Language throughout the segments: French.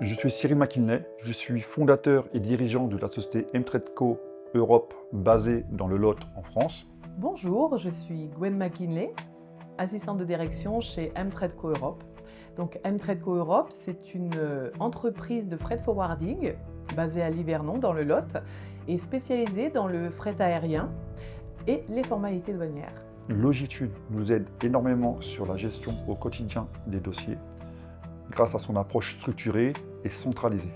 Je suis Cyril McKinley, je suis fondateur et dirigeant de la société M-Trade-Co Europe basée dans le Lot en France. Bonjour, je suis Gwen McKinley, assistante de direction chez M-Trade-Co Europe. Donc M-Trade-Co Europe, c'est une entreprise de freight forwarding basée à Livernon dans le Lot et spécialisée dans le fret aérien et les formalités douanières. Logitude nous aide énormément sur la gestion au quotidien des dossiers grâce à son approche structurée et centralisée.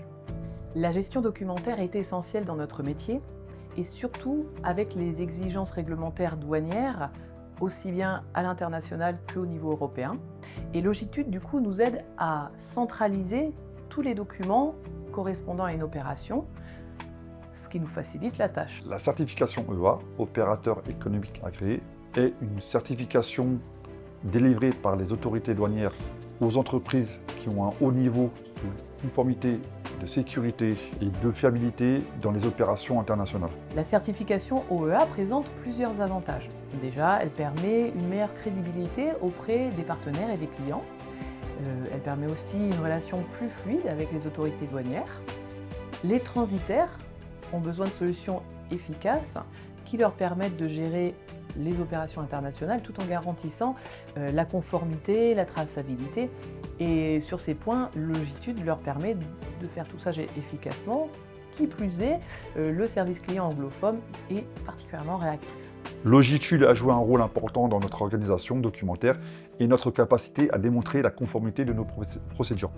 La gestion documentaire est essentielle dans notre métier et surtout avec les exigences réglementaires douanières, aussi bien à l'international qu'au niveau européen. Et Logitude, du coup, nous aide à centraliser tous les documents correspondant à une opération, ce qui nous facilite la tâche. La certification EA, opérateur économique agréé, est une certification délivrée par les autorités douanières aux entreprises qui ont un haut niveau de conformité, de sécurité et de fiabilité dans les opérations internationales. La certification OEA présente plusieurs avantages. Déjà, elle permet une meilleure crédibilité auprès des partenaires et des clients. Elle permet aussi une relation plus fluide avec les autorités douanières. Les transitaires ont besoin de solutions efficaces qui leur permettent de gérer les opérations internationales tout en garantissant la conformité, la traçabilité. Et sur ces points, Logitude leur permet de faire tout ça efficacement. Qui plus est, le service client anglophone est particulièrement réactif. Logitude a joué un rôle important dans notre organisation documentaire et notre capacité à démontrer la conformité de nos procédures.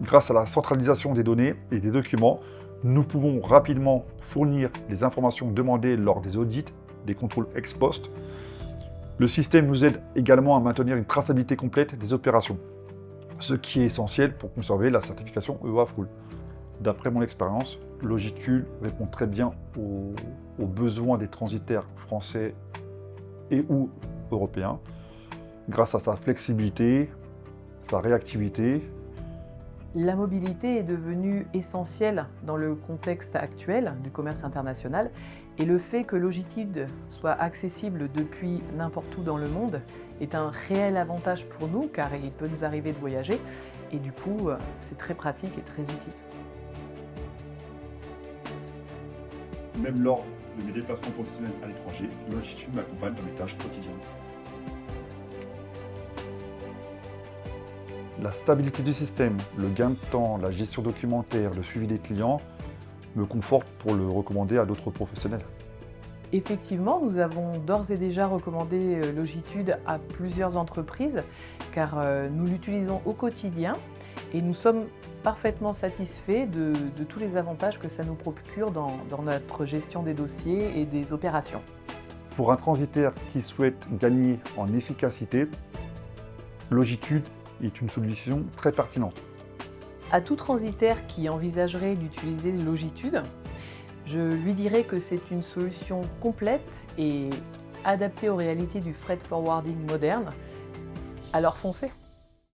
Grâce à la centralisation des données et des documents, nous pouvons rapidement fournir les informations demandées lors des audits, des contrôles ex post. Le système nous aide également à maintenir une traçabilité complète des opérations, ce qui est essentiel pour conserver la certification EA Full. D'après mon expérience, Logitude répond très bien aux besoins des transitaires français et ou européens, grâce à sa flexibilité, sa réactivité. La mobilité est devenue essentielle dans le contexte actuel du commerce international et le fait que Logitude soit accessible depuis n'importe où dans le monde est un réel avantage pour nous car il peut nous arriver de voyager et du coup c'est très pratique et très utile. Même lors de mes déplacements professionnels à l'étranger, Logitude m'accompagne dans mes tâches quotidiennes. La stabilité du système, le gain de temps, la gestion documentaire, le suivi des clients me confortent pour le recommander à d'autres professionnels. Effectivement, nous avons d'ores et déjà recommandé Logitude à plusieurs entreprises car nous l'utilisons au quotidien et nous sommes parfaitement satisfaits de tous les avantages que ça nous procure dans notre gestion des dossiers et des opérations. Pour un transitaire qui souhaite gagner en efficacité, Logitude est une solution très pertinente. À tout transitaire qui envisagerait d'utiliser Logitude, je lui dirais que c'est une solution complète et adaptée aux réalités du freight forwarding moderne. Alors foncez!